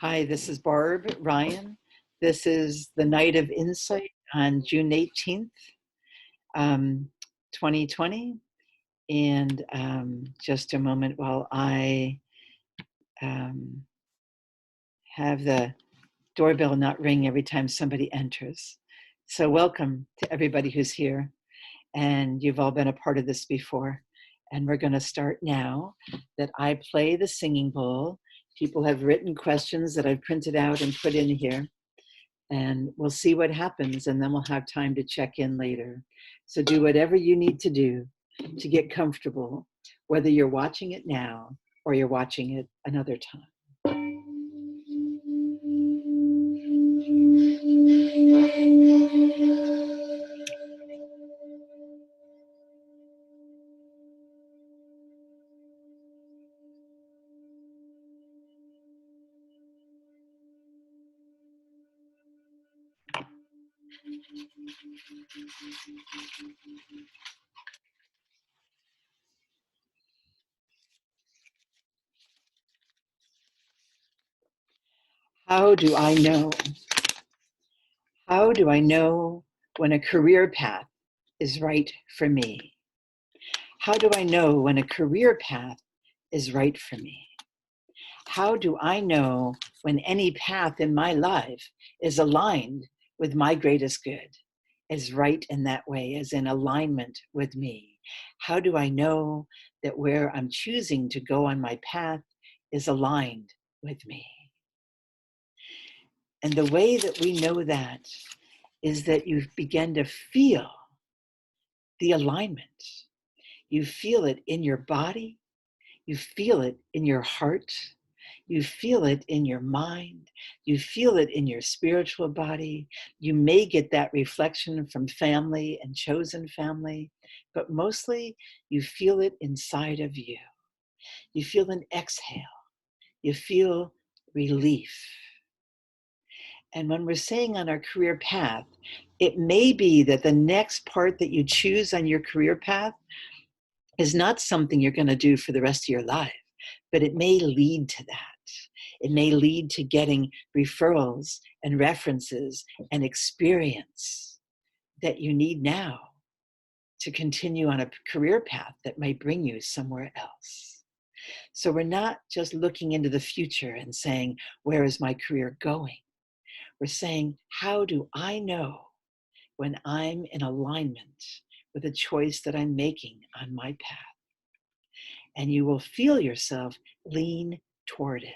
Hi, this is Barb Ryan. This is the Night of Insight on June 18th, um, 2020. And just a moment while I um, have the doorbell not ring every time somebody enters. So welcome to everybody who's here. And you've all been a part of this before. And we're going to start now that I play the singing bowl. People have written questions that I've printed out and put in here. And we'll see what happens, and then we'll have time to check in later. So do whatever you need to do to get comfortable, whether you're watching it now or you're watching it another time. How do I know? How do I know when a career path is right for me? How do I know when a career path is right for me? How do I know when any path in my life is aligned with my greatest good, is right in that way, is in alignment with me? How do I know that where I'm choosing to go on my path is aligned with me? And the way that we know that is that you begin to feel the alignment. You feel it in your body, you feel it in your heart, you feel it in your mind, you feel it in your spiritual body. You may get that reflection from family and chosen family, but mostly you feel it inside of you. You feel an exhale, you feel relief. And when we're saying on our career path, it may be that the next part that you choose on your career path is not something you're going to do for the rest of your life, but it may lead to that. It may lead to getting referrals and references and experience that you need now to continue on a career path that might bring you somewhere else. So we're not just looking into the future and saying, where is my career going? We're saying, how do I know when I'm in alignment with the choice that I'm making on my path? And you will feel yourself lean toward it.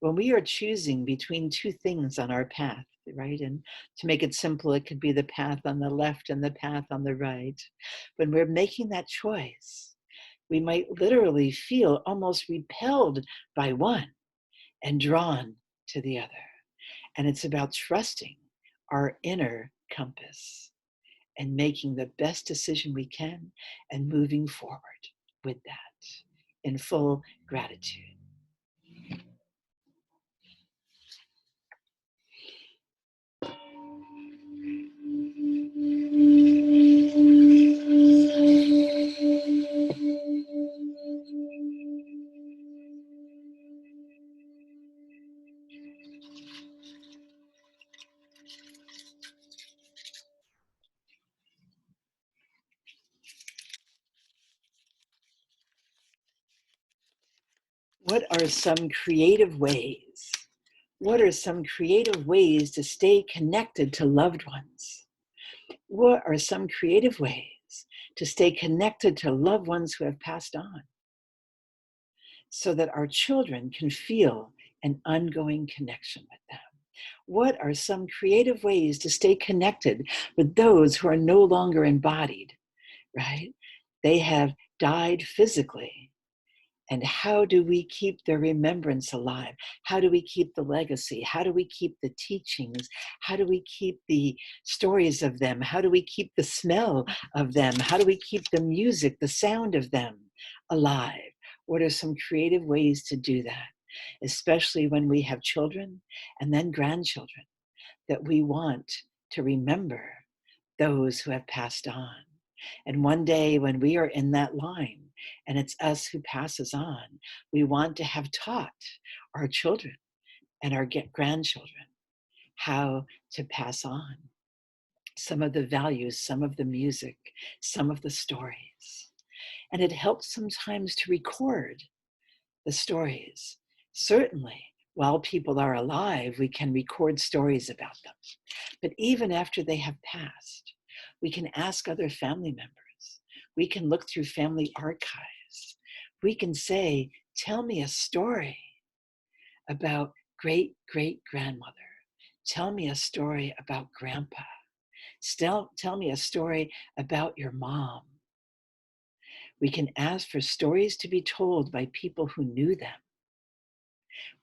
When we are choosing between two things on our path, right? And to make it simple, it could be the path on the left and the path on the right. When we're making that choice, we might literally feel almost repelled by one and drawn to the other. And it's about trusting our inner compass and making the best decision we can and moving forward with that in full gratitude. What are some creative ways? What are some creative ways to stay connected to loved ones? What are some creative ways to stay connected to loved ones who have passed on so that our children can feel an ongoing connection with them? What are some creative ways to stay connected with those who are no longer embodied, right? They have died physically. And how do we keep their remembrance alive? How do we keep the legacy? How do we keep the teachings? How do we keep the stories of them? How do we keep the smell of them? How do we keep the music, the sound of them alive? What are some creative ways to do that? Especially when we have children and then grandchildren, that we want to remember those who have passed on. And one day when we are in that line and it's us who passes on, we want to have taught our children and our grandchildren how to pass on some of the values, some of the music, some of the stories. And it helps sometimes to record the stories. Certainly, while people are alive, we can record stories about them. But even after they have passed, we can ask other family members. We can look through family archives. We can say, tell me a story about great great grandmother. Tell me a story about grandpa. Tell me a story about your mom. We can ask for stories to be told by people who knew them.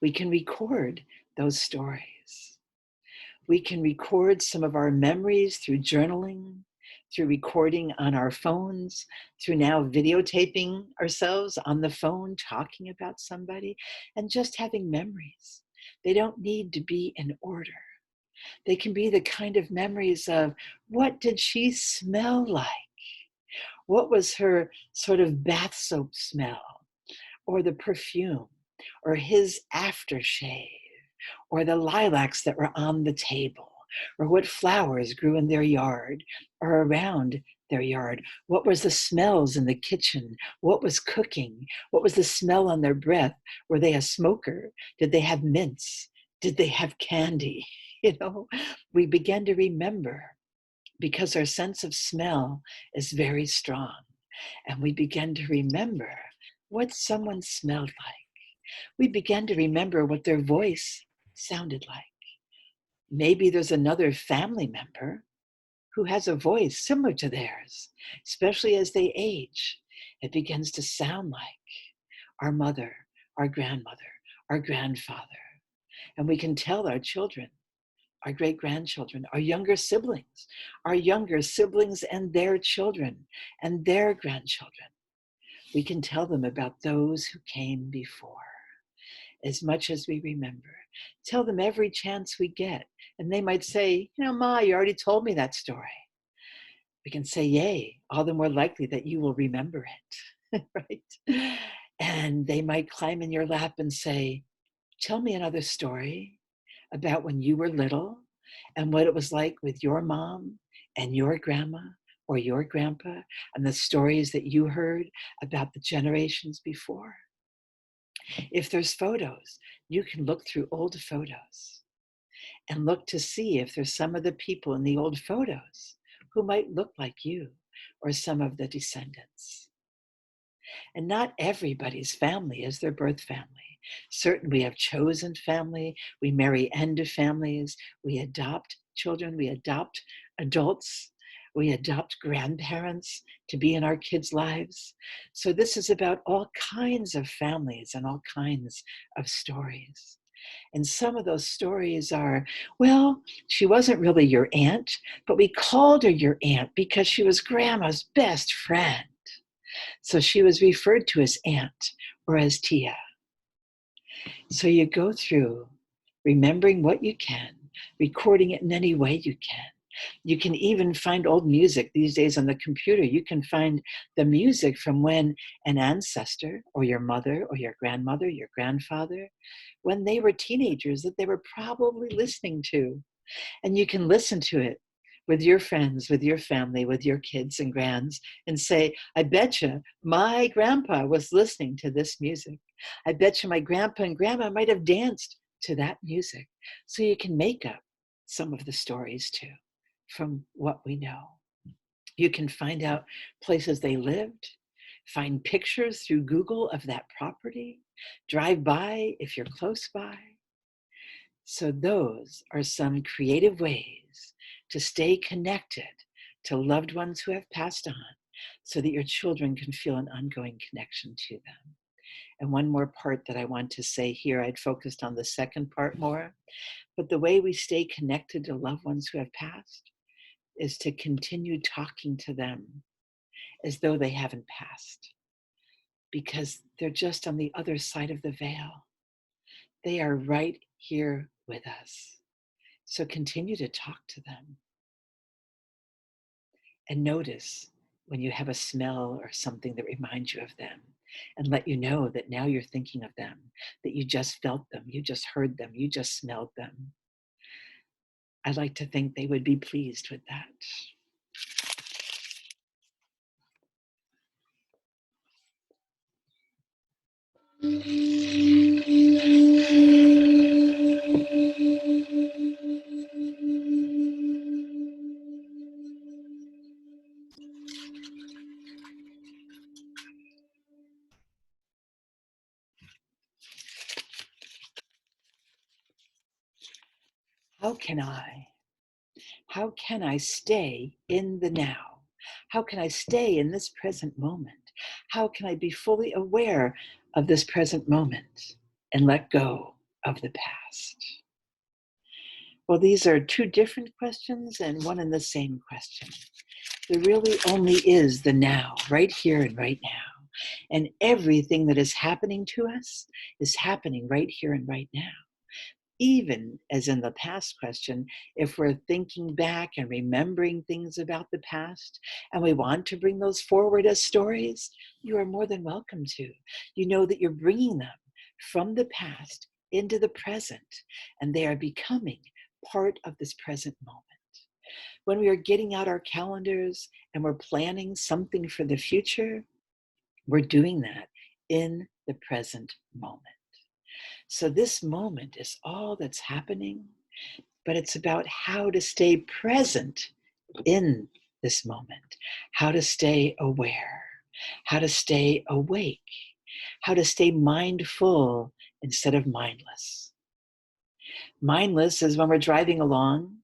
We can record those stories. We can record some of our memories through journaling, through recording on our phones, through now videotaping ourselves on the phone, talking about somebody, and just having memories. They don't need to be in order. They can be the kind of memories of, what did she smell like? What was her sort of bath soap smell, or the perfume, or his aftershave, or the lilacs that were on the table, or what flowers grew in their yard or around their yard? What was the smells in the kitchen? What was cooking? What was the smell on their breath? Were they a smoker? Did they have mints? Did they have candy? You know, we begin to remember because our sense of smell is very strong. And we begin to remember what someone smelled like. We begin to remember what their voice sounded like. Maybe there's another family member who has a voice similar to theirs, especially as they age. It begins to sound like our mother, our grandmother, our grandfather. And we can tell our children, our great-grandchildren, our younger siblings and their children and their grandchildren. We can tell them about those who came before. As much as we remember. Tell them every chance we get. And they might say, Ma, you already told me that story. We can say, yay, all the more likely that you will remember it, right? And they might climb in your lap and say, tell me another story about when you were little and what it was like with your mom and your grandma or your grandpa and the stories that you heard about the generations before. If there's photos, you can look through old photos and look to see if there's some of the people in the old photos who might look like you or some of the descendants. And not everybody's family is their birth family. Certainly we have chosen family, we marry into families, we adopt children, we adopt adults, we adopt grandparents to be in our kids' lives. So this is about all kinds of families and all kinds of stories. And some of those stories are, well, she wasn't really your aunt, but we called her your aunt because she was grandma's best friend. So she was referred to as aunt or as Tia. So you go through remembering what you can, recording it in any way you can. You can even find old music these days on the computer. You can find the music from when an ancestor or your mother or your grandmother, your grandfather, when they were teenagers that they were probably listening to. And you can listen to it with your friends, with your family, with your kids and grands, and say, I bet you my grandpa was listening to this music. I bet you my grandpa and grandma might have danced to that music. So you can make up some of the stories too from what we know. You can find out places they lived, find pictures through Google of that property, drive by if you're close by. So those are some creative ways to stay connected to loved ones who have passed on so that your children can feel an ongoing connection to them. And one more part that I want to say here, I'd focused on the second part more, but the way we stay connected to loved ones who have passed is to continue talking to them as though they haven't passed, because they're just on the other side of the veil. They are right here with us. So continue to talk to them. And notice when you have a smell or something that reminds you of them. and let you know that now you're thinking of them, that you just felt them, you just heard them, you just smelled them. I'd like to think they would be pleased with that. How can I? How can I stay in the now? How can I stay in this present moment? How can I be fully aware of this present moment and let go of the past? Well, these are two different questions and one and the same question. There really only is the now, right here and right now. And everything that is happening to us is happening right here and right now. Even as in the past question, if we're thinking back and remembering things about the past and we want to bring those forward as stories, you are more than welcome to. You know that you're bringing them from the past into the present, and they are becoming part of this present moment. When we are getting out our calendars and we're planning something for the future, we're doing that in the present moment. So this moment is all that's happening, but it's about how to stay present in this moment, how to stay aware, how to stay awake, how to stay mindful instead of mindless. Mindless is when we're driving along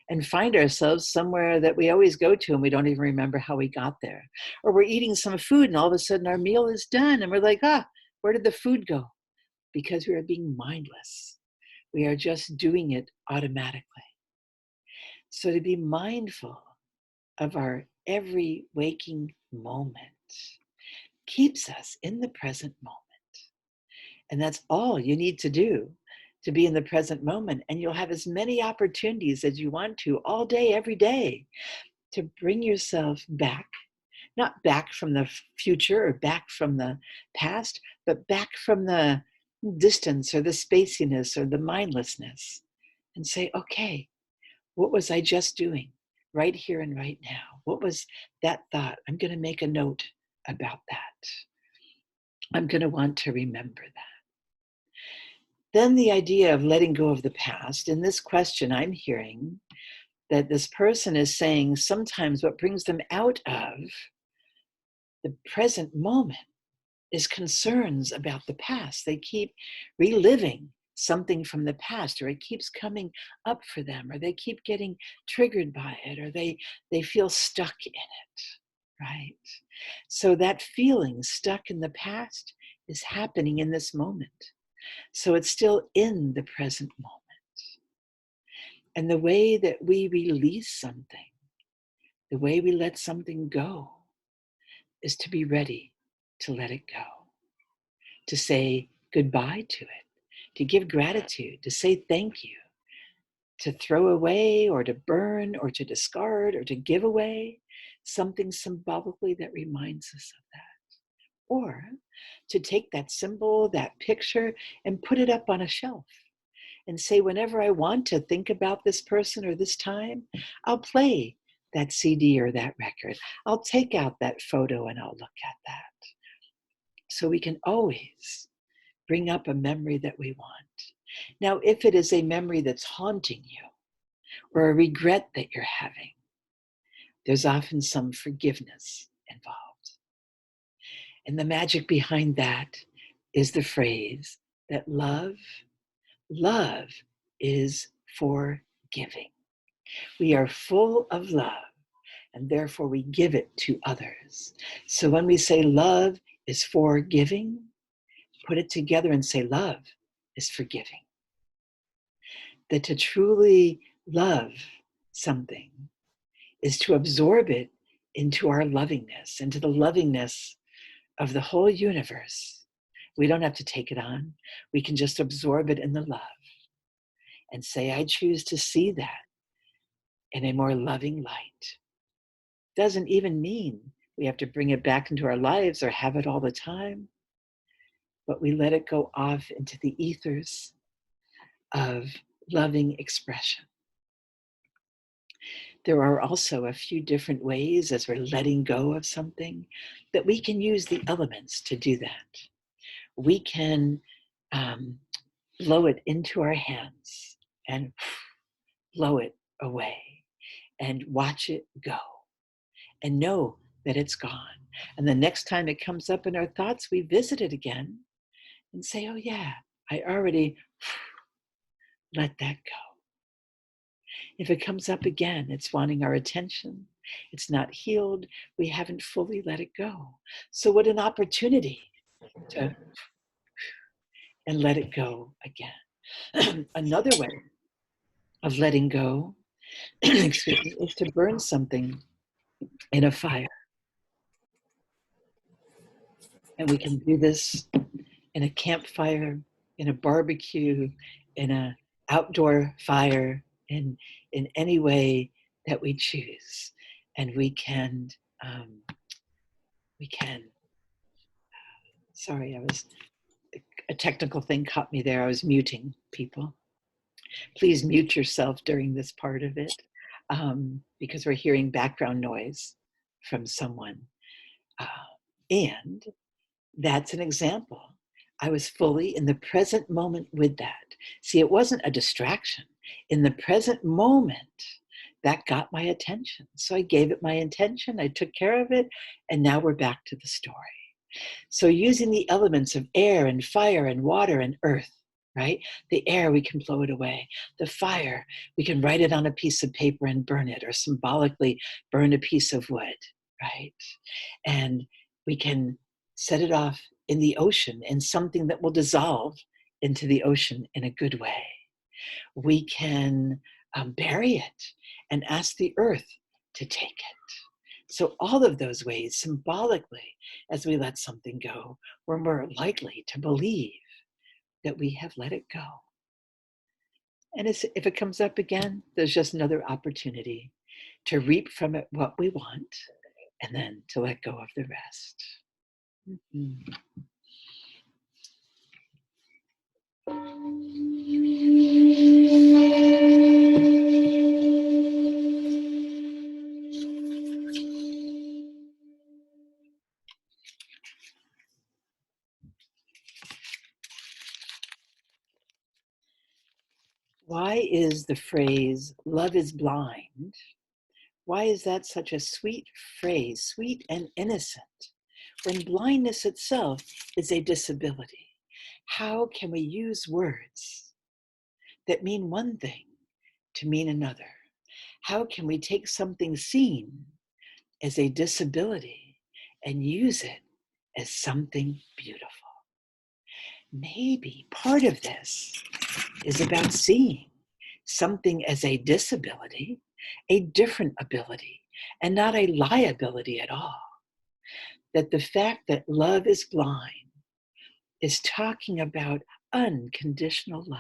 and find ourselves somewhere that we always go to and we don't even remember how we got there. Or we're eating some food and all of a sudden our meal is done and we're like, where did the food go? Because we are being mindless. We are just doing it automatically. So to be mindful of our every waking moment keeps us in the present moment. And that's all you need to do to be in the present moment. And you'll have as many opportunities as you want to all day, every day, to bring yourself back, not back from the future or back from the past, but back from the distance or the spaciness or the mindlessness and say, okay, what was I just doing right here and right now? What was that thought? I'm going to make a note about that. I'm going to want to remember that. Then the idea of letting go of the past. In this question, I'm hearing that this person is saying sometimes what brings them out of the present moment is concerns about the past. They keep reliving something from the past, or it keeps coming up for them, or they keep getting triggered by it, or they feel stuck in it, right? So that feeling stuck in the past is happening in this moment. So it's still in the present moment. And the way that we release something, the way we let something go, is to be ready to let it go, to say goodbye to it, to give gratitude, to say thank you, to throw away or to burn or to discard or to give away something symbolically that reminds us of that. Or to take that symbol, that picture, and put it up on a shelf and say, whenever I want to think about this person or this time, I'll play that CD or that record. I'll take out that photo and I'll look at that. So we can always bring up a memory that we want. Now, if it is a memory that's haunting you or a regret that you're having, there's often some forgiveness involved. And the magic behind that is the phrase that love is forgiving. We are full of love, and therefore we give it to others. So when we say love is forgiving, put it together and say love is forgiving. That to truly love something is to absorb it into our lovingness, into the lovingness of the whole universe. We don't have to take it on. We can just absorb it in the love and say, I choose to see that in a more loving light. Doesn't even mean we have to bring it back into our lives or have it all the time. but we let it go off into the ethers of loving expression. There are also a few different ways as we're letting go of something that we can use the elements to do that. We can blow it into our hands and blow it away and watch it go and know that it's gone. And the next time it comes up in our thoughts, we visit it again and say, oh yeah, I already let that go. If it comes up again, it's wanting our attention. It's not healed. We haven't fully let it go. So what an opportunity to and let it go again. Another way of letting go excuse me, is to burn something in a fire. And we can do this in a campfire, in a barbecue, in an outdoor fire, in any way that we choose. And we can, sorry, a technical thing caught me there. I was muting people. Please mute yourself during this part of it because we're hearing background noise from someone. And that's an example. I was fully in the present moment with that. See, it wasn't a distraction. In the present moment, that got my attention. So I gave it my attention, I took care of it, and now we're back to the story. So using the elements of air and fire and water and earth, right? The air, we can blow it away. The fire, we can write it on a piece of paper and burn it, or symbolically burn a piece of wood, right? And we can set it off in the ocean in something that will dissolve into the ocean in a good way. We can bury it and ask the earth to take it. So all of those ways, symbolically, as we let something go, we're more likely to believe that we have let it go. And if it comes up again, there's just another opportunity to reap from it what we want and then to let go of the rest. Mm-hmm. Why is the phrase, love is blind, why is that such a sweet phrase, sweet and innocent, when blindness itself is a disability? How can we use words that mean one thing to mean another? How can we take something seen as a disability and use it as something beautiful? Maybe part of this is about seeing something as a disability, a different ability, and not a liability at all. That the fact that love is blind is talking about unconditional love,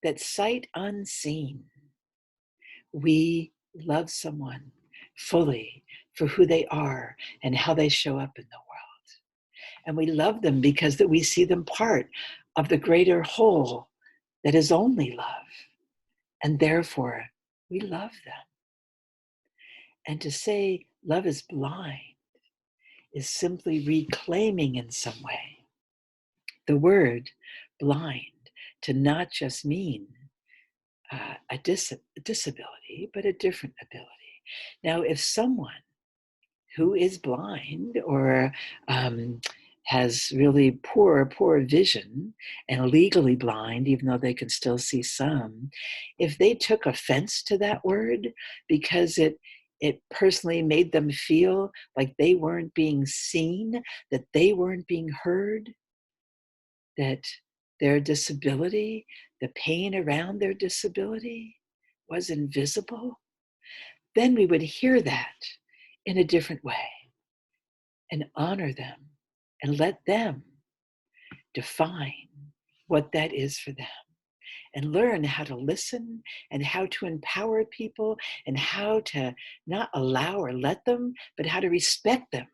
that sight unseen, we love someone fully for who they are and how they show up in the world. And we love them because that we see them part of the greater whole that is only love. And therefore, we love them. And to say love is blind is simply reclaiming in some way the word blind to not just mean a disability, but a different ability. Now, if someone who is blind or has really poor vision and legally blind, even though they can still see some, if they took offense to that word because it personally made them feel like they weren't being seen, that they weren't being heard, that their disability, the pain around their disability was invisible, then we would hear that in a different way and honor them and let them define what that is for them and learn how to listen and how to empower people and how to not allow or let them, but how to respect them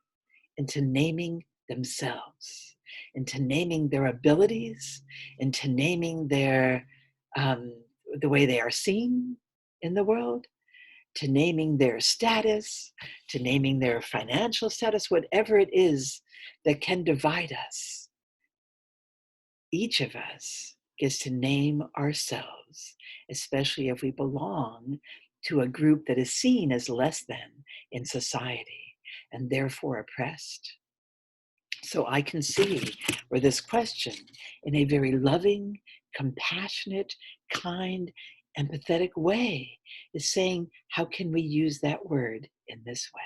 into naming themselves, into naming their abilities, into naming their the way they are seen in the world, to naming their status, to naming their financial status, whatever it is that can divide us. Each of us gets to name ourselves, especially if we belong to a group that is seen as less than in society and therefore oppressed. So I can see where this question, in a very loving, compassionate, kind, empathetic way, is saying, how can we use that word in this way?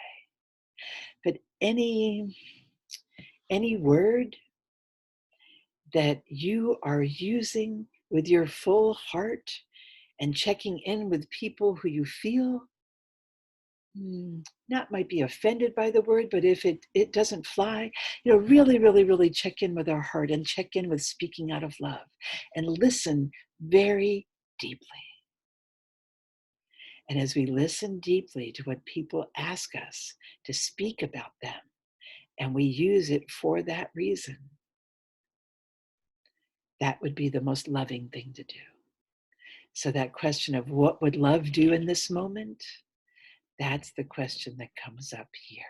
But any word that you are using with your full heart and checking in with people who you feel not might be offended by the word, but if it doesn't fly, really, really, really check in with our heart and check in with speaking out of love and listen very deeply. And as we listen deeply to what people ask us to speak about them, and we use it for that reason, that would be the most loving thing to do. So that question of what would love do in this moment, that's the question that comes up here.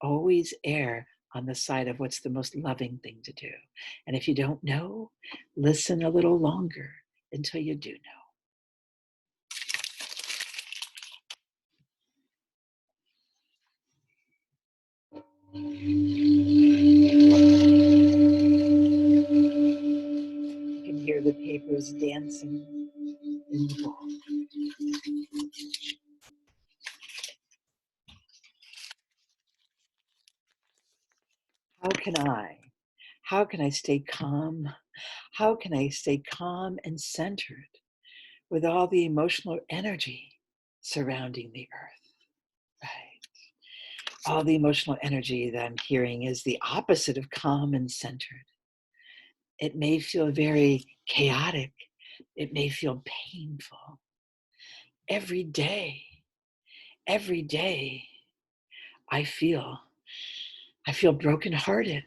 Always err on the side of what's the most loving thing to do. And if you don't know, listen a little longer until you do know. You can hear the papers dancing in the wall. How can I stay calm? How can I stay calm and centered with all the emotional energy surrounding the earth? Right. All the emotional energy that I'm hearing is the opposite of calm and centered. It may feel very chaotic. It may feel painful. Every day, I feel brokenhearted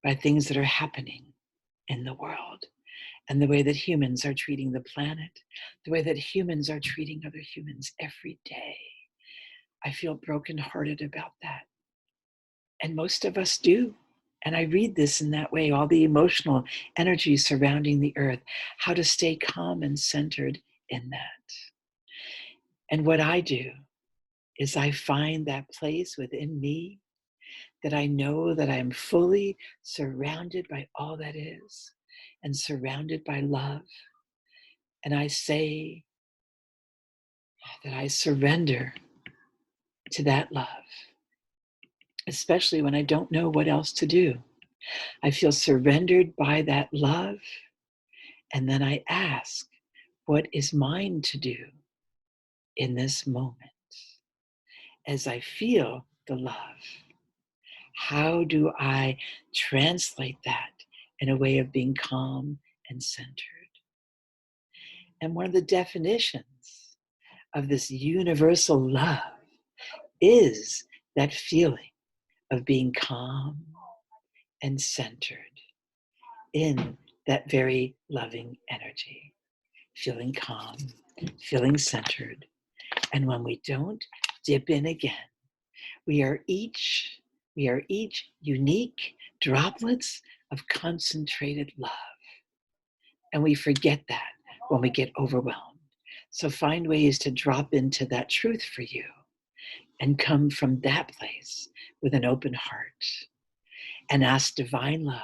by things that are happening in the world and the way that humans are treating the planet, the way that humans are treating other humans every day. I feel brokenhearted about that. And most of us do. And I read this in that way, all the emotional energy surrounding the earth, how to stay calm and centered in that. And what I do is I find that place within me that I know that I am fully surrounded by all that is and surrounded by love. And I say that I surrender to that love, especially when I don't know what else to do. I feel surrendered by that love. And then I ask, what is mine to do in this moment? As I feel the love, how do I translate that in a way of being calm and centered? And one of the definitions of this universal love is that feeling of being calm and centered in that very loving energy, feeling calm, feeling centered. And when we don't dip in again, we are each unique droplets of concentrated love. And we forget that when we get overwhelmed. So find ways to drop into that truth for you and come from that place with an open heart and ask divine love,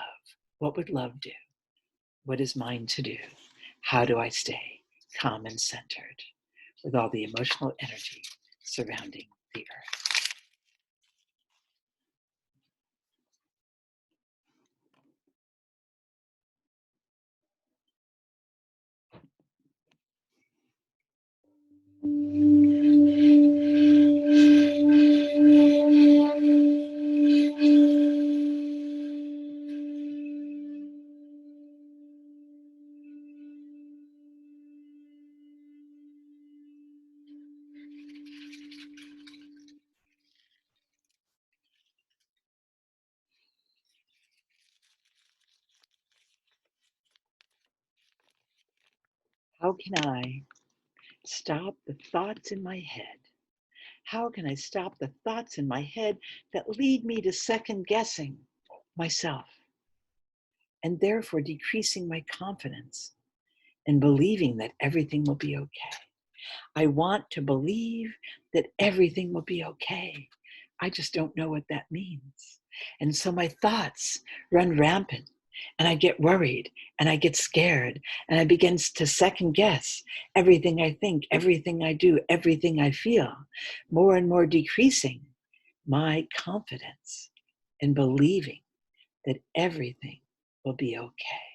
what would love do? What is mine to do? How do I stay calm and centered with all the emotional energy surrounding the earth? How can I stop the thoughts in my head? How can I stop the thoughts in my head that lead me to second guessing myself and therefore decreasing my confidence and believing that everything will be okay? I want to believe that everything will be okay. I just don't know what that means. And so my thoughts run rampant and I get worried and I get scared and I begin to second guess everything I think, everything I do, everything I feel, more and more decreasing my confidence in believing that everything will be okay.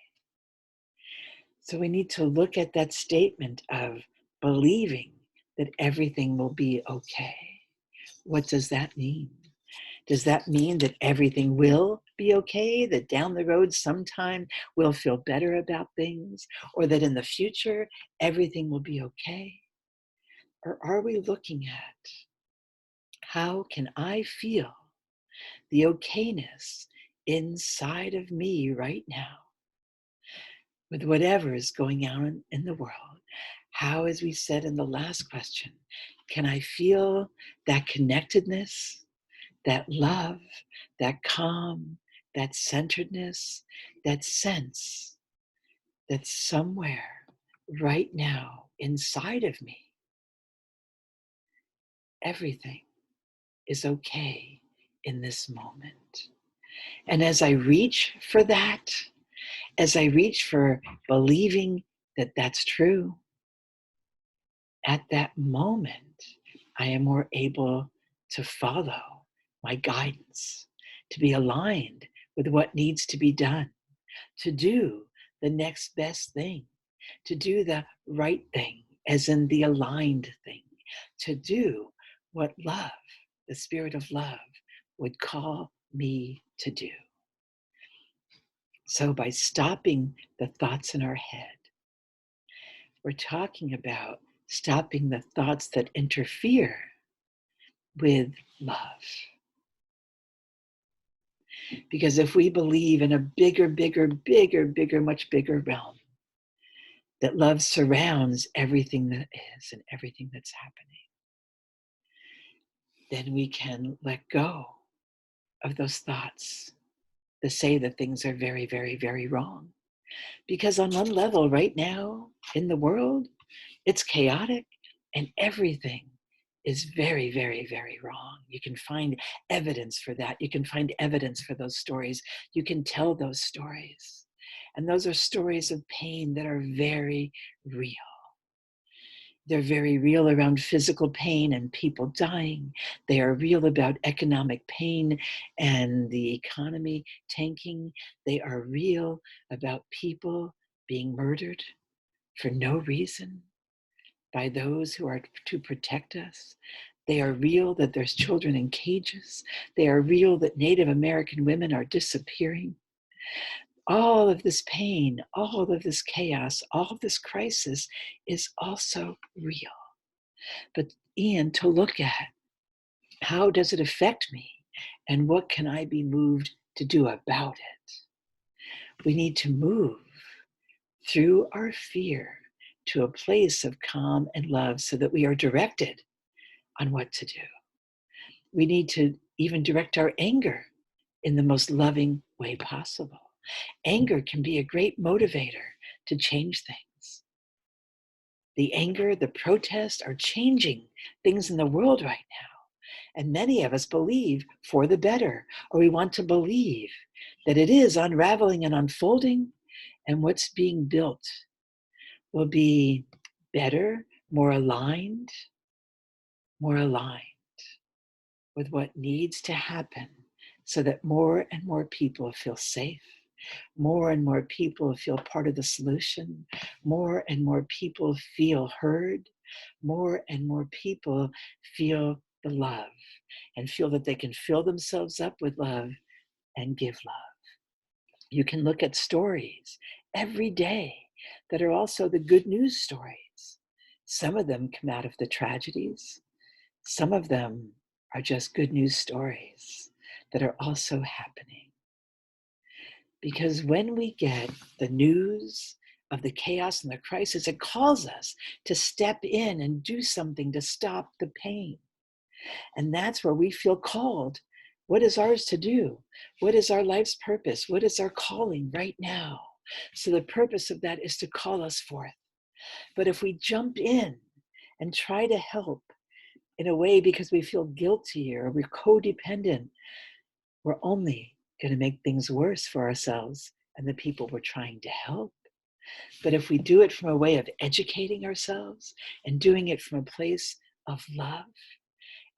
So we need to look at that statement of believing that everything will be okay. What does that mean? Does that mean that everything will be okay? That down the road sometime we'll feel better about things? Or that in the future everything will be okay? Or are we looking at how can I feel the okayness inside of me right now with whatever is going on in the world? How, as we said in the last question, can I feel that connectedness, that love, that calm, that centeredness, that sense that somewhere right now inside of me, everything is okay in this moment? And as I reach for that, as I reach for believing that that's true, at that moment, I am more able to follow my guidance, to be aligned with what needs to be done, to do the next best thing, to do the right thing, as in the aligned thing, to do what love, the spirit of love, would call me to do. So by stopping the thoughts in our head, we're talking about stopping the thoughts that interfere with love. Because if we believe in a bigger, much bigger realm, that love surrounds everything that is and everything that's happening, then we can let go of those thoughts that say that things are very, very wrong. Because on one level, right now in the world, it's chaotic and everything is very wrong. You can find evidence for that. You can find evidence for those stories. You can tell those stories. And those are stories of pain that are very real. They're very real around physical pain and people dying. They are real about economic pain and the economy tanking. They are real about people being murdered for no reason by those who are to protect us. They are real that there's children in cages. They are real that Native American women are disappearing. All of this pain, all of this chaos, all of this crisis is also real. But Ian, to look at how does it affect me and what can I be moved to do about it? We need to move through our fear to a place of calm and love so that we are directed on what to do. We need to even direct our anger in the most loving way possible. Anger can be a great motivator to change things. The anger, the protest are changing things in the world right now. And many of us believe for the better, or we want to believe that it is unraveling and unfolding, and what's being built will be better, more aligned with what needs to happen so that more and more people feel safe, more and more people feel part of the solution, more and more people feel heard, more and more people feel the love and feel that they can fill themselves up with love and give love. You can look at stories every day that are also the good news stories. Some of them come out of the tragedies. Some of them are just good news stories that are also happening. Because when we get the news of the chaos and the crisis, it calls us to step in and do something to stop the pain. And that's where we feel called. What is ours to do? What is our life's purpose? What is our calling right now? So the purpose of that is to call us forth. But if we jump in and try to help in a way because we feel guilty or we're codependent, we're only going to make things worse for ourselves and the people we're trying to help. But if we do it from a way of educating ourselves and doing it from a place of love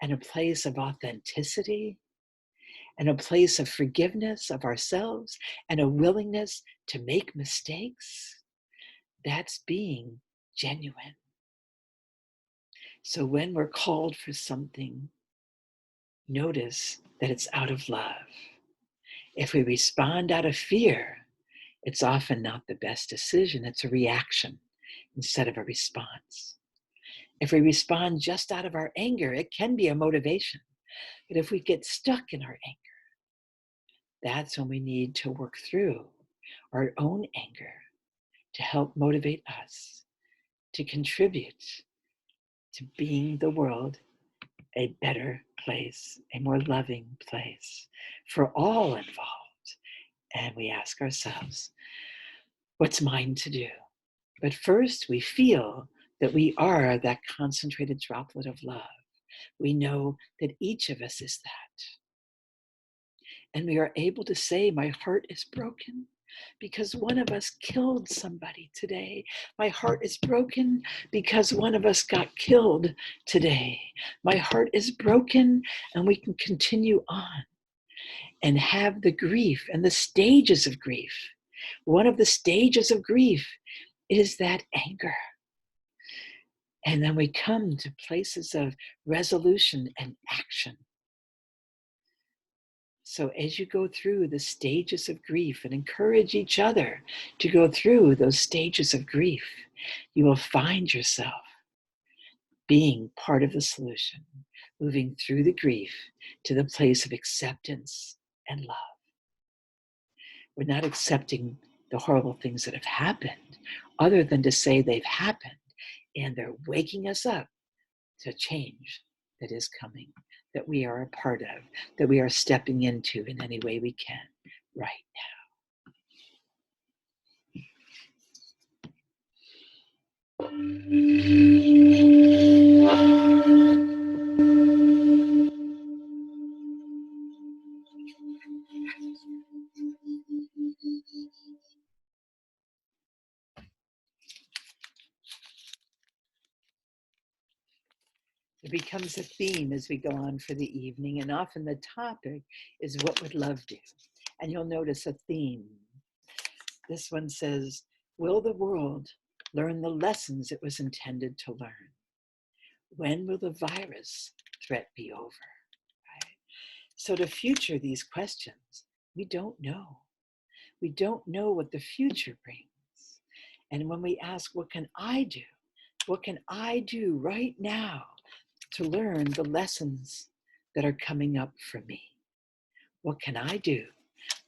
and a place of authenticity and a place of forgiveness of ourselves and a willingness to make mistakes, that's being genuine. So when we're called for something, notice that it's out of love. If we respond out of fear, it's often not the best decision. It's a reaction instead of a response. If we respond just out of our anger, it can be a motivation. But if we get stuck in our anger, that's when we need to work through our own anger to help motivate us to contribute to being the world a better place, a more loving place for all involved. And we ask ourselves, what's mine to do? But first, we feel that we are that concentrated droplet of love. We know that each of us is that. And we are able to say, my heart is broken because one of us killed somebody today. My heart is broken because one of us got killed today. My heart is broken, and we can continue on and have the grief and the stages of grief. One of the stages of grief is that anger. And then we come to places of resolution and action. So as you go through the stages of grief and encourage each other to go through those stages of grief, you will find yourself being part of the solution, moving through the grief to the place of acceptance and love. We're not accepting the horrible things that have happened, other than to say they've happened, and they're waking us up to change that is coming, that we are a part of, that we are stepping into in any way we can right It becomes a theme as we go on for the evening, and often the topic is, what would love do? And you'll notice a theme. This one says, will the world learn the lessons it was intended to learn? When will the virus threat be over? Right? So to future these questions, we don't know. We don't know what the future brings. And when we ask, what can I do? What can I do right now to learn the lessons that are coming up for me? What can I do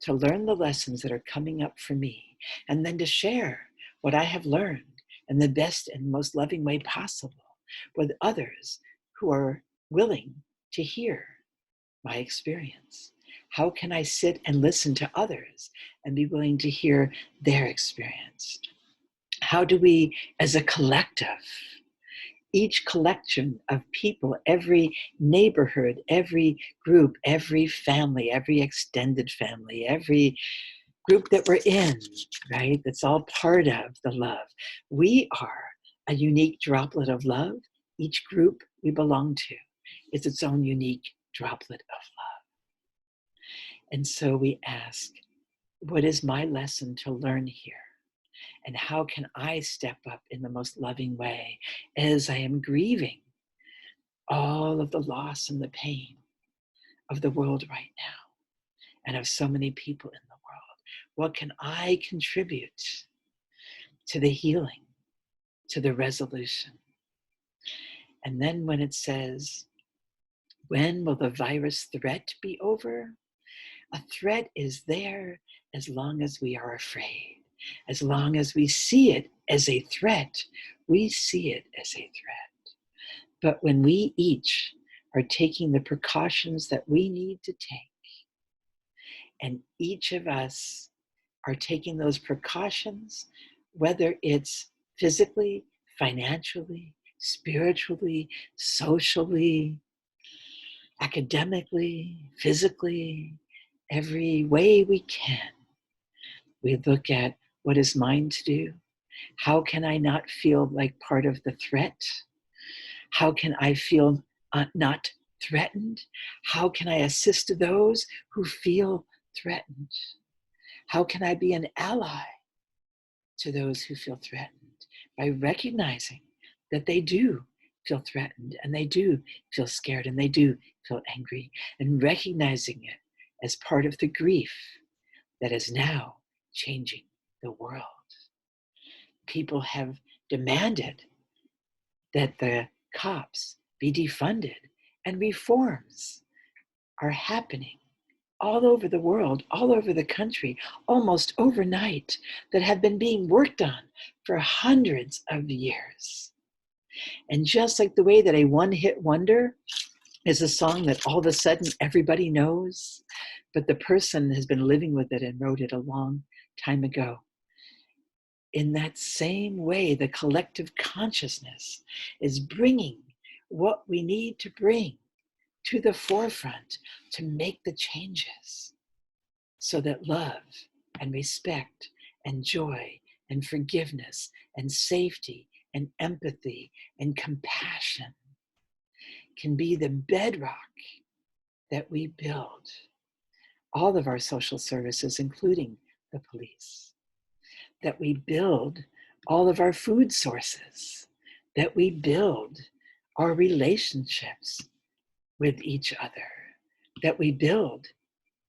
to learn the lessons that are coming up for me? And then to share what I have learned in the best and most loving way possible with others who are willing to hear my experience. How can I sit and listen to others and be willing to hear their experience? How do we, as a collective, each collection of people, every neighborhood, every group, every family, every extended family, every group that we're in, right? That's all part of the love. We are a unique droplet of love. Each group we belong to is its own unique droplet of love. And so we ask, what is my lesson to learn here? And how can I step up in the most loving way as I am grieving all of the loss and the pain of the world right now and of so many people in the world? What can I contribute to the healing, to the resolution? And then when it says, when will the virus threat be over? A threat is there as long as we are afraid. As long as we see it as a threat, we see it as a threat. But when we each are taking the precautions that we need to take, and each of us are taking those precautions, whether it's physically, financially, spiritually, socially, academically, physically, every way we can, we look at what is mine to do. How can I not feel like part of the threat? How can I feel not threatened? How can I assist those who feel threatened? How can I be an ally to those who feel threatened? By recognizing that they do feel threatened and they do feel scared and they do feel angry, and recognizing it as part of the grief that is now changing the world. People have demanded that the cops be defunded, and reforms are happening all over the world, all over the country, almost overnight, that have been being worked on for hundreds of years. And just like the way that a one-hit wonder is a song that all of a sudden everybody knows, but the person has been living with it and wrote it a long time ago. In that same way, the collective consciousness is bringing what we need to bring to the forefront to make the changes so that love and respect and joy and forgiveness and safety and empathy and compassion can be the bedrock that we build all of our social services, including the police, that we build all of our food sources, that we build our relationships with each other, that we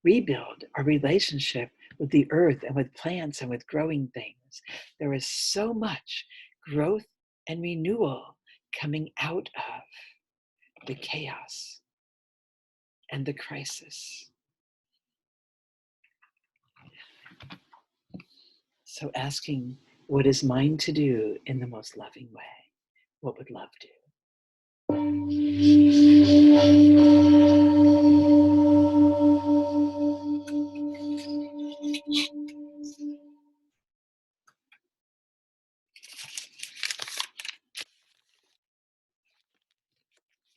rebuild our relationship with the earth and with plants and with growing things. There is so much growth and renewal coming out of the chaos and the crisis. So asking, what is mine to do in the most loving way? What would love do?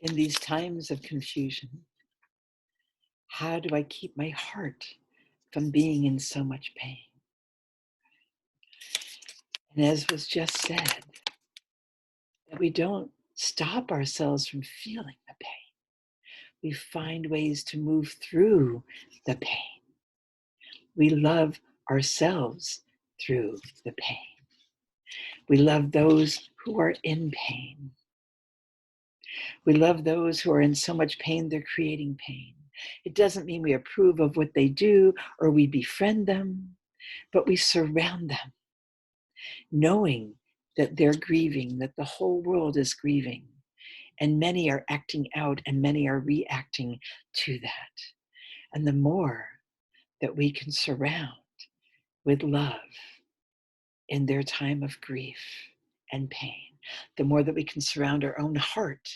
In these times of confusion, how do I keep my heart from being in so much pain? And as was just said, that we don't stop ourselves from feeling the pain. We find ways to move through the pain. We love ourselves through the pain. We love those who are in pain. We love those who are in so much pain, they're creating pain. It doesn't mean we approve of what they do or we befriend them, but we surround them, knowing that they're grieving, that the whole world is grieving, and many are acting out and many are reacting to that. And the more that we can surround with love in their time of grief and pain, the more that we can surround our own heart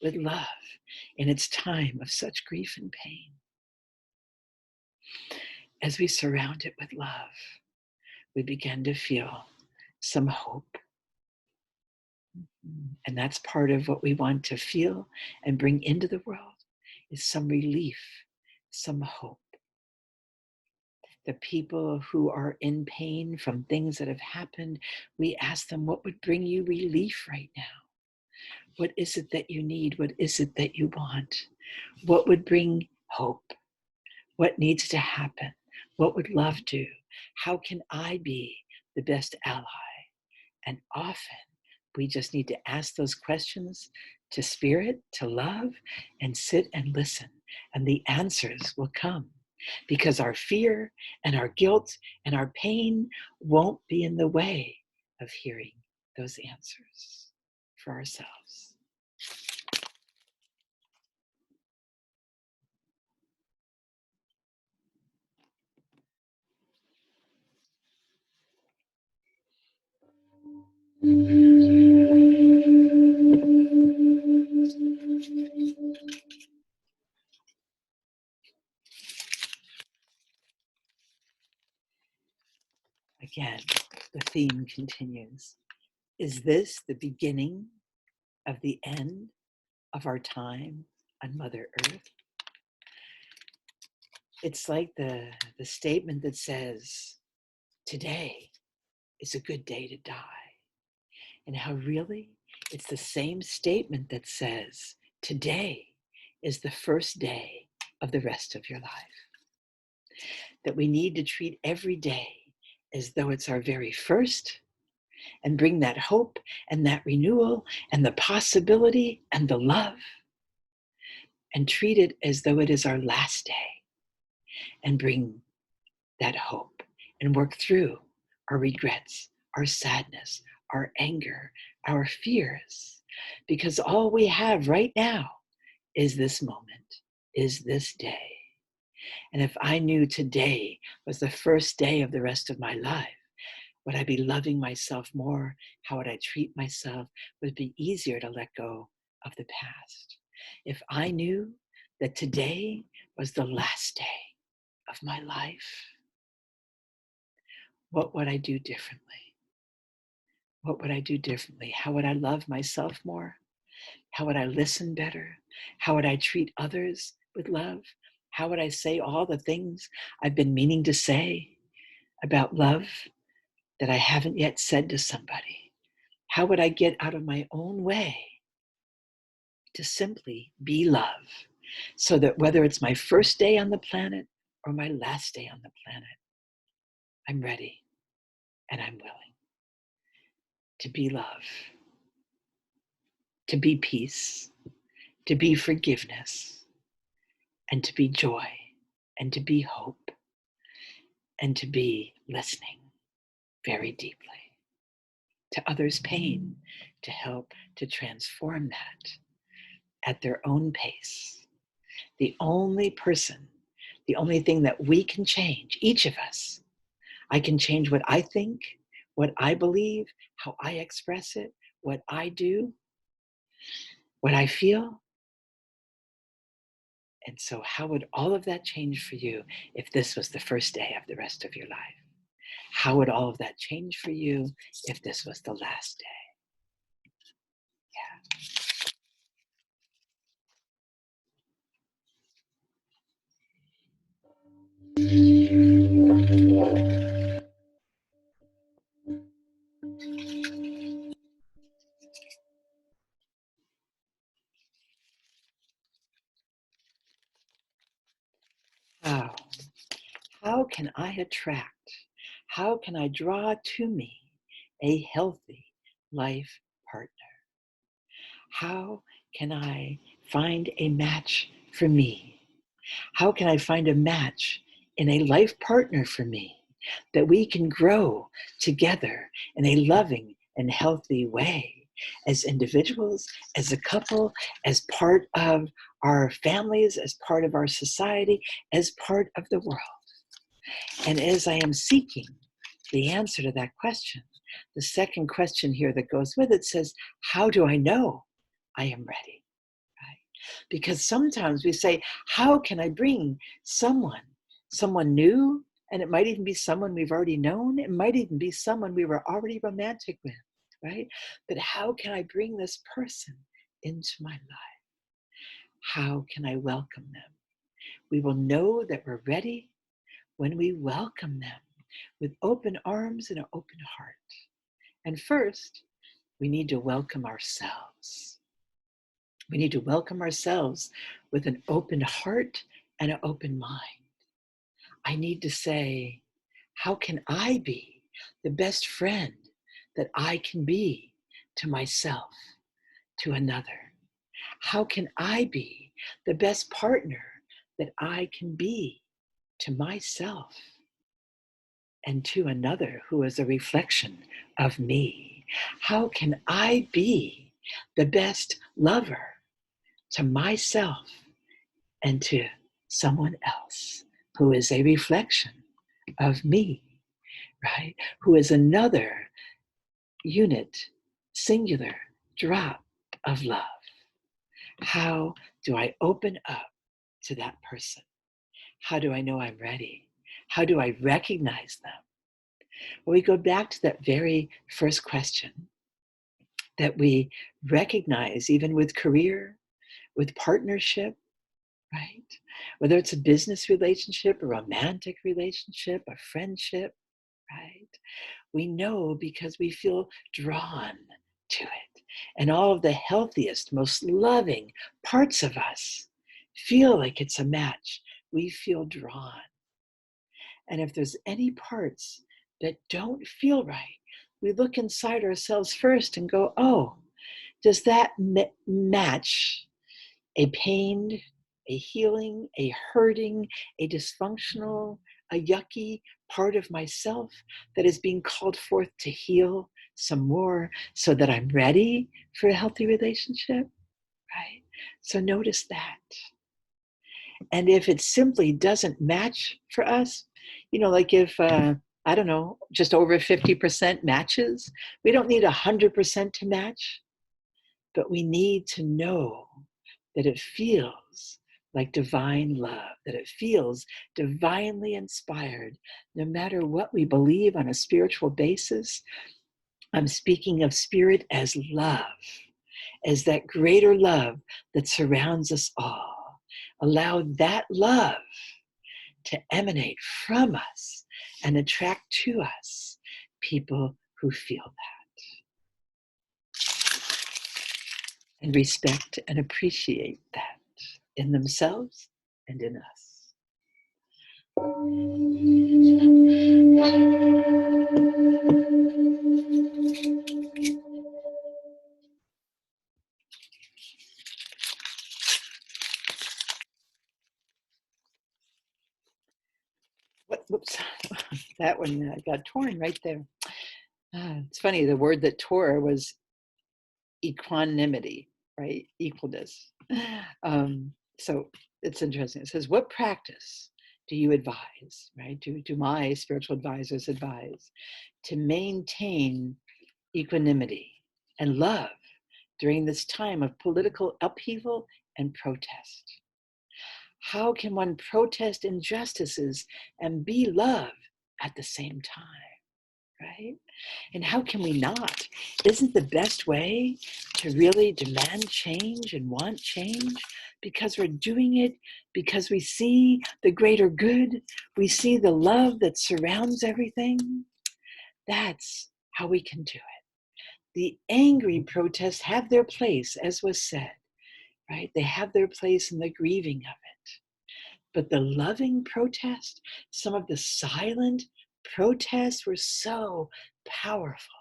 with love in its time of such grief and pain. As we surround it with love, we begin to feel some hope. And that's part of what we want to feel and bring into the world, is some relief, some hope. The people who are in pain from things that have happened, we ask them, what would bring you relief right now? What is it that you need? What is it that you want? What would bring hope? What needs to happen? What would love do? How can I be the best ally? And often we just need to ask those questions to spirit, to love, and sit and listen. And the answers will come, because our fear and our guilt and our pain won't be in the way of hearing those answers for ourselves. Again, the theme continues. Is this the beginning of the end of our time on Mother Earth? It's like the statement that says, today is a good day to die. And how really it's the same statement that says, today is the first day of the rest of your life. That we need to treat every day as though it's our very first, and bring that hope and that renewal and the possibility and the love, and treat it as though it is our last day, and bring that hope and work through our regrets, our sadness, our anger, our fears, because all we have right now is this moment, is this day. And if I knew today was the first day of the rest of my life, would I be loving myself more? How would I treat myself? Would it be easier to let go of the past? If I knew that today was the last day of my life, what would I do differently? What would I do differently? How would I love myself more? How would I listen better? How would I treat others with love? How would I say all the things I've been meaning to say about love that I haven't yet said to somebody? How would I get out of my own way to simply be love, so that whether it's my first day on the planet or my last day on the planet, I'm ready and I'm willing to be love, to be peace, to be forgiveness, and to be joy, and to be hope, and to be listening very deeply to others' pain, to help to transform that at their own pace. The only person, the only thing that we can change, each of us, I can change what I think, what I believe, how I express it, what I do, what I feel. And so, how would all of that change for you if this was the first day of the rest of your life? How would all of that change for you if this was the last day? Oh, how can I attract? How can I draw to me a healthy life partner? How can I find a match for me? How can I find a match in a life partner for me that we can grow together in a loving and healthy way as individuals, as a couple, as part of our families, as part of our society, as part of the world? And as I am seeking the answer to that question, the second question here that goes with it says, how do I know I am ready? Right? Because sometimes we say, how can I bring someone new? And it might even be someone we've already known. It might even be someone we were already romantic with, right? But how can I bring this person into my life? How can I welcome them? We will know that we're ready when we welcome them with open arms and an open heart. And first, we need to welcome ourselves. We need to welcome ourselves with an open heart and an open mind. I need to say, how can I be the best friend that I can be to myself, to another? How can I be the best partner that I can be to myself and to another who is a reflection of me? How can I be the best lover to myself and to someone else who is a reflection of me, right? Who is another unit, singular drop of love. How do I open up to that person? How do I know I'm ready? How do I recognize them? Well, we go back to that very first question that we recognize, even with career, with partnership, right? Whether it's a business relationship, a romantic relationship, a friendship, right? We know because we feel drawn to it. And all of the healthiest, most loving parts of us feel like it's a match. We feel drawn. And if there's any parts that don't feel right, we look inside ourselves first and go, oh, does that match a pained, a healing, a hurting, a dysfunctional, a yucky part of myself that is being called forth to heal some more so that I'm ready for a healthy relationship, right? So notice that. And if it simply doesn't match for us, like if, I don't know, just over 50% matches, we don't need 100% to match, but we need to know that it feels like divine love, that it feels divinely inspired, no matter what we believe on a spiritual basis. I'm speaking of spirit as love, as that greater love that surrounds us all. Allow that love to emanate from us and attract to us people who feel that and respect and appreciate that in themselves and in us. Whoops, that one got torn right there. It's funny, the word that tore was equanimity, right? Equalness. So it's interesting. It says, what practice do you advise, right? Do my spiritual advisors advise to maintain equanimity and love during this time of political upheaval and protest? How can one protest injustices and be love at the same time, right? And how can we not? Isn't the best way to really demand change and want change because we're doing it because we see the greater good, we see the love that surrounds everything? That's how we can do it. The angry protests have their place, as was said, right? They have their place in the grieving of it. But the loving protest, some of the silent protests were so powerful.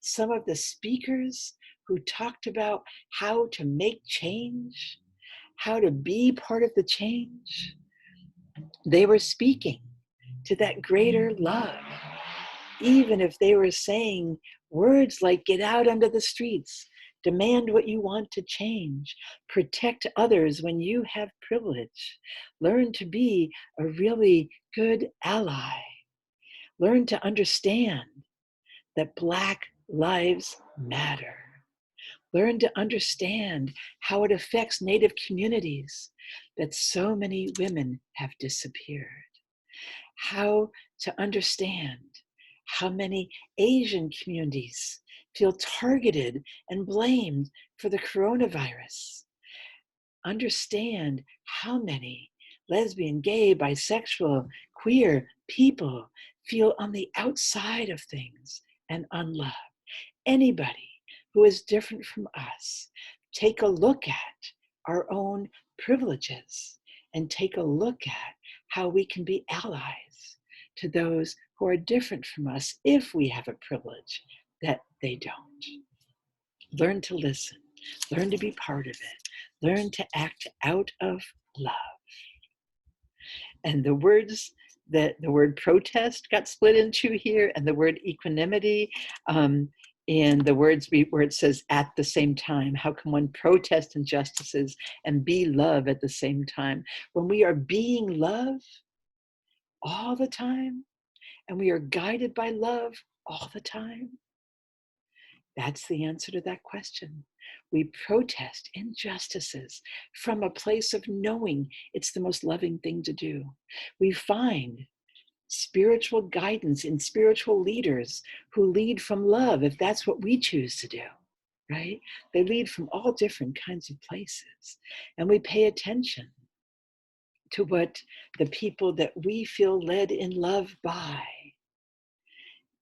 Some of the speakers who talked about how to make change, how to be part of the change, they were speaking to that greater love. Even if they were saying words like get out onto the streets, demand what you want to change, protect others when you have privilege, learn to be a really good ally, learn to understand that Black lives matter, learn to understand how it affects Native communities, that so many women have disappeared, how to understand how many Asian communities feel targeted and blamed for the coronavirus. Understand how many lesbian, gay, bisexual, queer people feel on the outside of things and unloved. Anybody who is different from us, take a look at our own privileges and take a look at how we can be allies to those who are different from us if we have a privilege that they don't. Learn to listen, learn to be part of it, learn to act out of love. And the words that the word protest got split into here, and the word equanimity, and the words where it says at the same time. How can one protest injustices and be love at the same time? When we are being love all the time, and we are guided by love all the time, That's the answer to that question. We protest injustices from a place of knowing it's the most loving thing to do. We find spiritual guidance in spiritual leaders who lead from love, if that's what we choose to do, right? They lead from all different kinds of places. And we pay attention to what the people that we feel led in love by,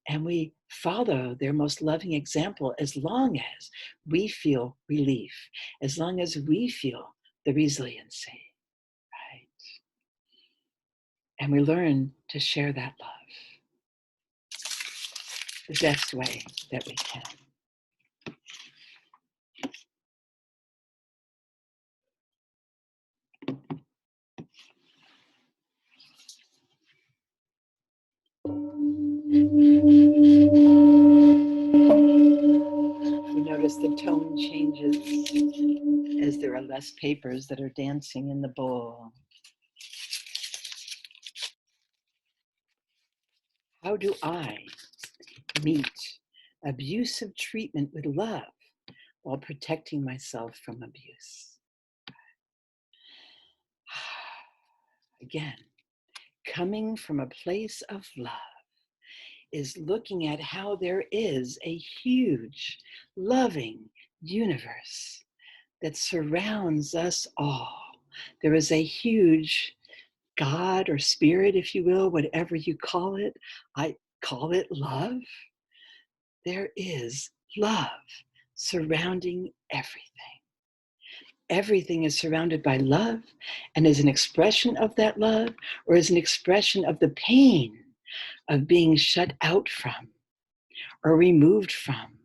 and we follow their most loving example as long as we feel relief, as long as we feel the resiliency, right? And we learn to share that love the best way that we can. You notice the tone changes as there are less papers that are dancing in the bowl. How do I meet abusive treatment with love while protecting myself from abuse? Again, coming from a place of love is looking at how there is a huge, loving universe that surrounds us all. There is a huge God or spirit, if you will, whatever you call it. I call it love. There is love surrounding everything. Everything is surrounded by love and is an expression of that love, or is an expression of the pain of being shut out from or removed from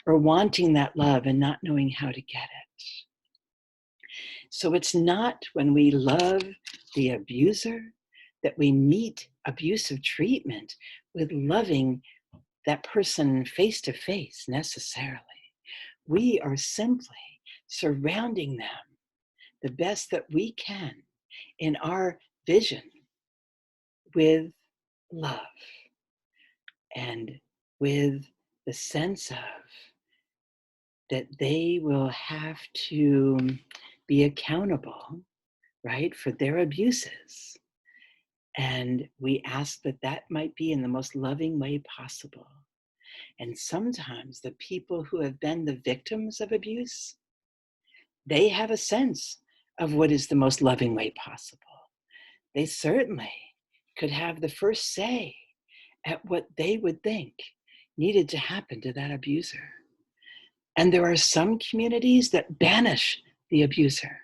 or wanting that love and not knowing how to get it. So it's not when we love the abuser that we meet abusive treatment with loving that person face to face necessarily. We are simply surrounding them the best that we can in our vision with love and with the sense of that they will have to be accountable, right, for their abuses. And we ask that that might be in the most loving way possible. And sometimes the people who have been the victims of abuse, they have a sense of what is the most loving way possible. They certainly could have the first say at what they would think needed to happen to that abuser. And there are some communities that banish the abuser.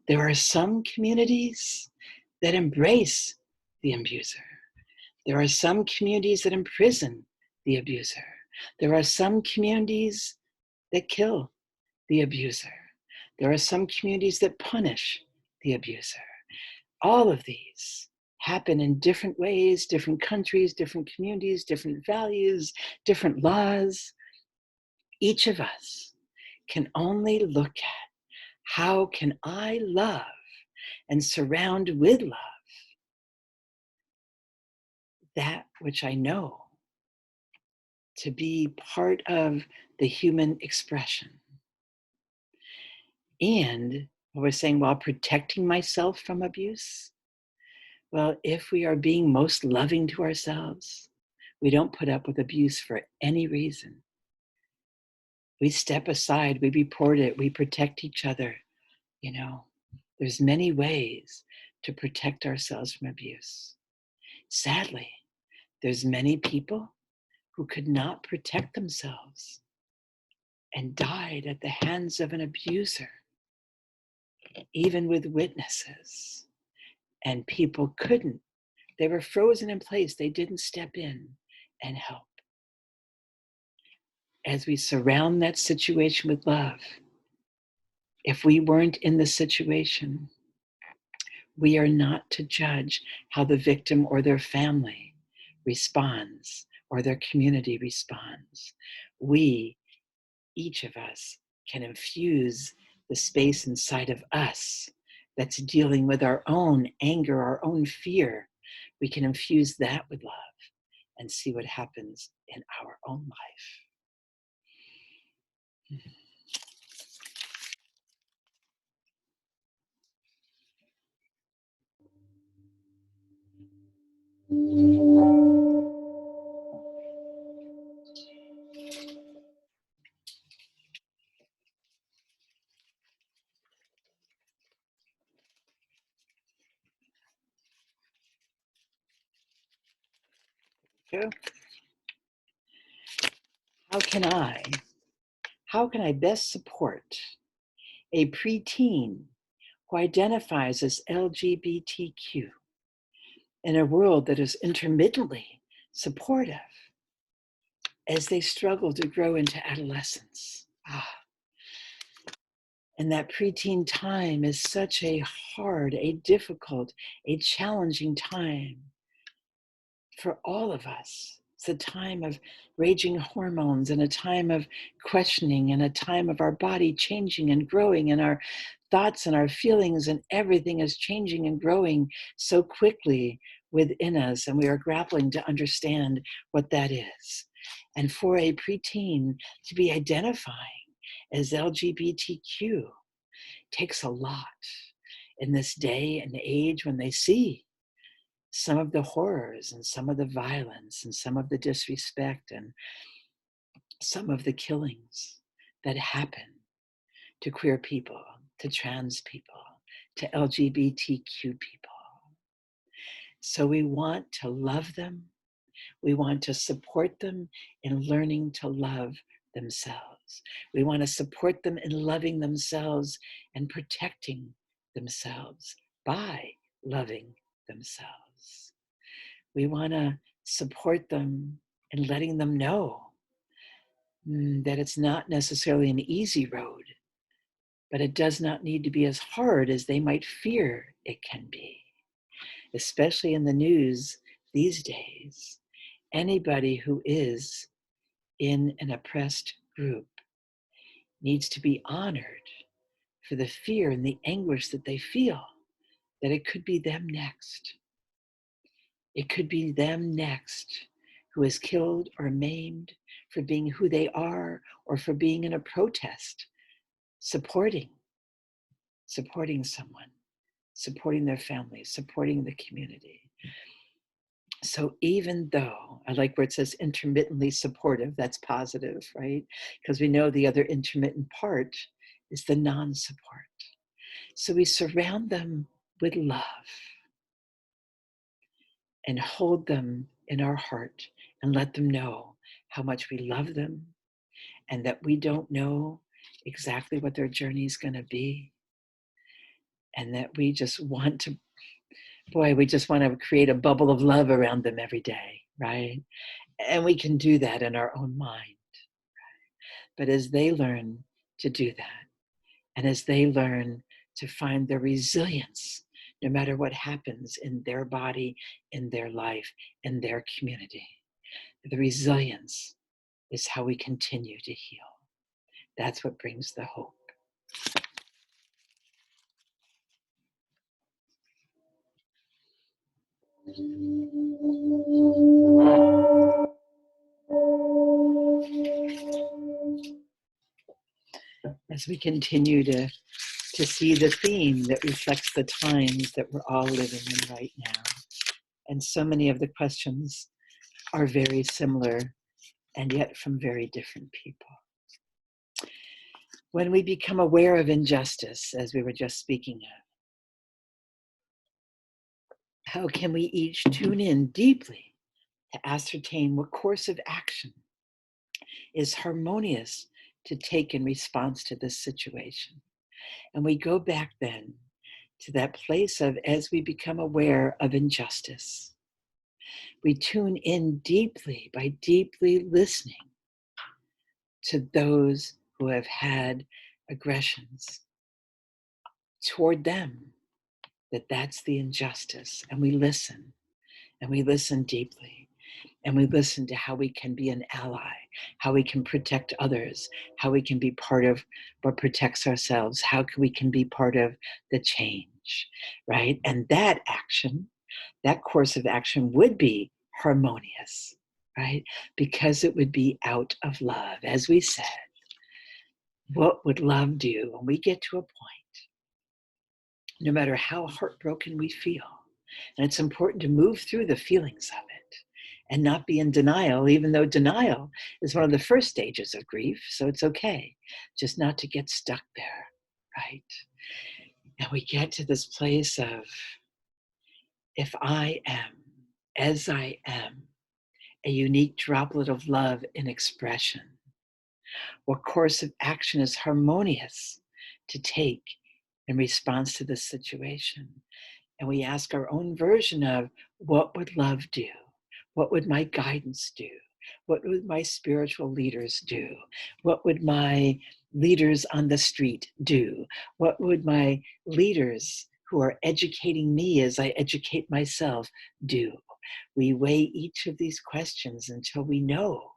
There are some communities that embrace the abuser. There are some communities that imprison the abuser. There are some communities that kill the abuser. There are some communities that punish the abuser. All of these happen in different ways, different countries, different communities, different values, different laws. Each of us can only look at how can I love and surround with love that which I know to be part of the human expression. And what we're saying, while protecting myself from abuse, well, if we are being most loving to ourselves, we don't put up with abuse for any reason. We step aside, we report it, we protect each other. You know, there's many ways to protect ourselves from abuse. Sadly, there's many people who could not protect themselves and died at the hands of an abuser, even with witnesses. And people couldn't. They were frozen in place. They didn't step in and help. As we surround that situation with love, if we weren't in the situation, we are not to judge how the victim or their family responds or their community responds. We, each of us, can infuse the space inside of us that's dealing with our own anger, our own fear. We can infuse that with love and see what happens in our own life. True. How can I, how can I best support a preteen who identifies as LGBTQ in a world that is intermittently supportive as they struggle to grow into adolescence? And that preteen time is such a hard, a difficult, a challenging time for all of us. It's a time of raging hormones and a time of questioning and a time of our body changing and growing, and our thoughts and our feelings and everything is changing and growing so quickly within us, and we are grappling to understand what that is. And for a preteen to be identifying as LGBTQ takes a lot in this day and age when they see some of the horrors and some of the violence and some of the disrespect and some of the killings that happen to queer people, to trans people, to LGBTQ people. So we want to love them. We want to support them in learning to love themselves. We want to support them in loving themselves and protecting themselves by loving themselves. We want to support them in letting them know that it's not necessarily an easy road, but it does not need to be as hard as they might fear it can be. Especially in the news these days, anybody who is in an oppressed group needs to be honored for the fear and the anguish that they feel, that it could be them next. It could be them next who is killed or maimed for being who they are or for being in a protest, supporting someone, supporting their family, supporting the community. So even though I like where it says intermittently supportive, that's positive, right? Because we know the other intermittent part is the non-support. So we surround them with love and hold them in our heart and let them know how much we love them and that we don't know exactly what their journey is going to be. And that we just want to, we just want to create a bubble of love around them every day, right? And we can do that in our own mind. But as they learn to do that, and as they learn to find their resilience, no matter what happens in their body, in their life, in their community, the resilience is how we continue to heal. That's what brings the hope. As we continue to see the theme that reflects the times that we're all living in right now. And so many of the questions are very similar and yet from very different people. When we become aware of injustice, as we were just speaking of, how can we each tune in deeply to ascertain what course of action is harmonious to take in response to this situation? And we go back then to that place of, as we become aware of injustice, we tune in deeply by deeply listening to those who have had aggressions toward them, that's the injustice. And we listen deeply. And we listen to how we can be an ally, how we can protect others, how we can be part of what protects ourselves, how we can be part of the change, right? And that action, that course of action would be harmonious, right? Because it would be out of love. As we said, What would love do when we get to a point, no matter how heartbroken we feel? And it's important to move through the feelings of it and not be in denial, even though denial is one of the first stages of grief. So it's okay just not to get stuck there, right? And we get to this place of, if I am, as I am, a unique droplet of love in expression, what course of action is harmonious to take in response to this situation? And we ask our own version of, what would love do? What would my guidance do? What would my spiritual leaders do? What would my leaders on the street do? What would my leaders who are educating me as I educate myself do? We weigh each of these questions until we know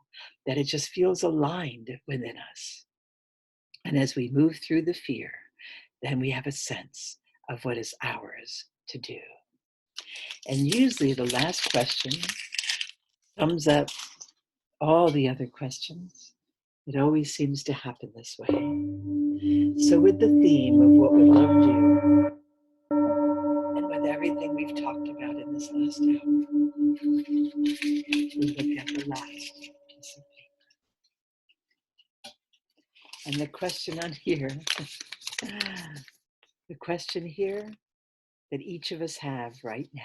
that it just feels aligned within us. And as we move through the fear, then we have a sense of what is ours to do. And usually the last question sums up all the other questions. It always seems to happen this way. So with the theme of what would love do, and with everything we've talked about in this last hour, we look at the last piece of paper. And the question on here, the question here that each of us have right now,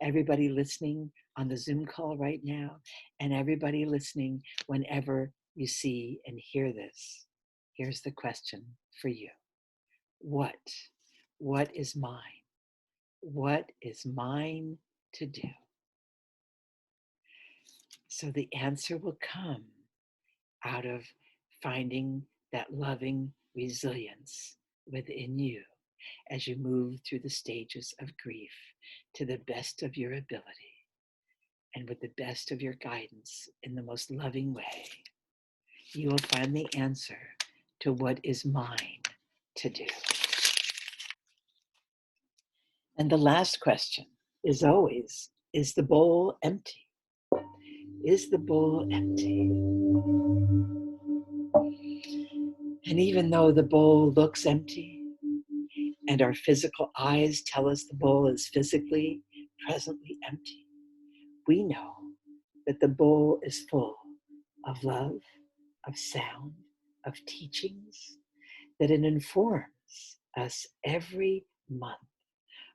everybody listening on the Zoom call right now, and everybody listening whenever you see and hear this. Here's the question for you. What is mine? What is mine to do? So the answer will come out of finding that loving resilience within you as you move through the stages of grief to the best of your ability and with the best of your guidance in the most loving way. You will find the answer to what is mine to do. And the last question is always, is the bowl empty? Is the bowl empty? And even though the bowl looks empty, and our physical eyes tell us the bowl is physically, presently empty, we know that the bowl is full of love, of sound, of teachings, that it informs us every month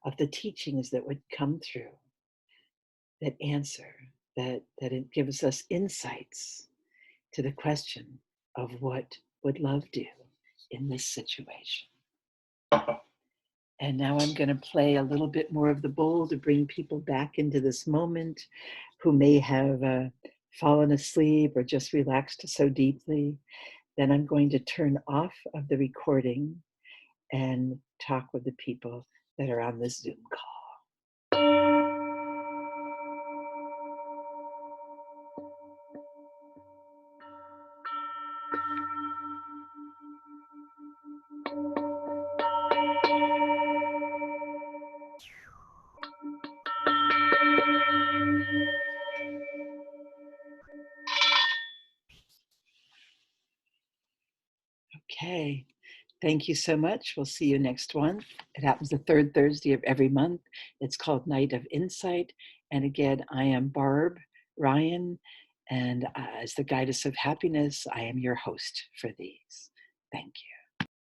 of the teachings that would come through, that answer, that it gives us insights to the question of what would love do in this situation. And now I'm going to play a little bit more of the bowl to bring people back into this moment who may have fallen asleep or just relaxed so deeply. Then I'm going to turn off of the recording and talk with the people that are on this Zoom call. Okay. Thank you so much. We'll see you next month. It happens the third Thursday of every month. It's called Night of Insight. And again, I am Barb Ryan. And as the Goddess of Happiness, I am your host for these. Thank you.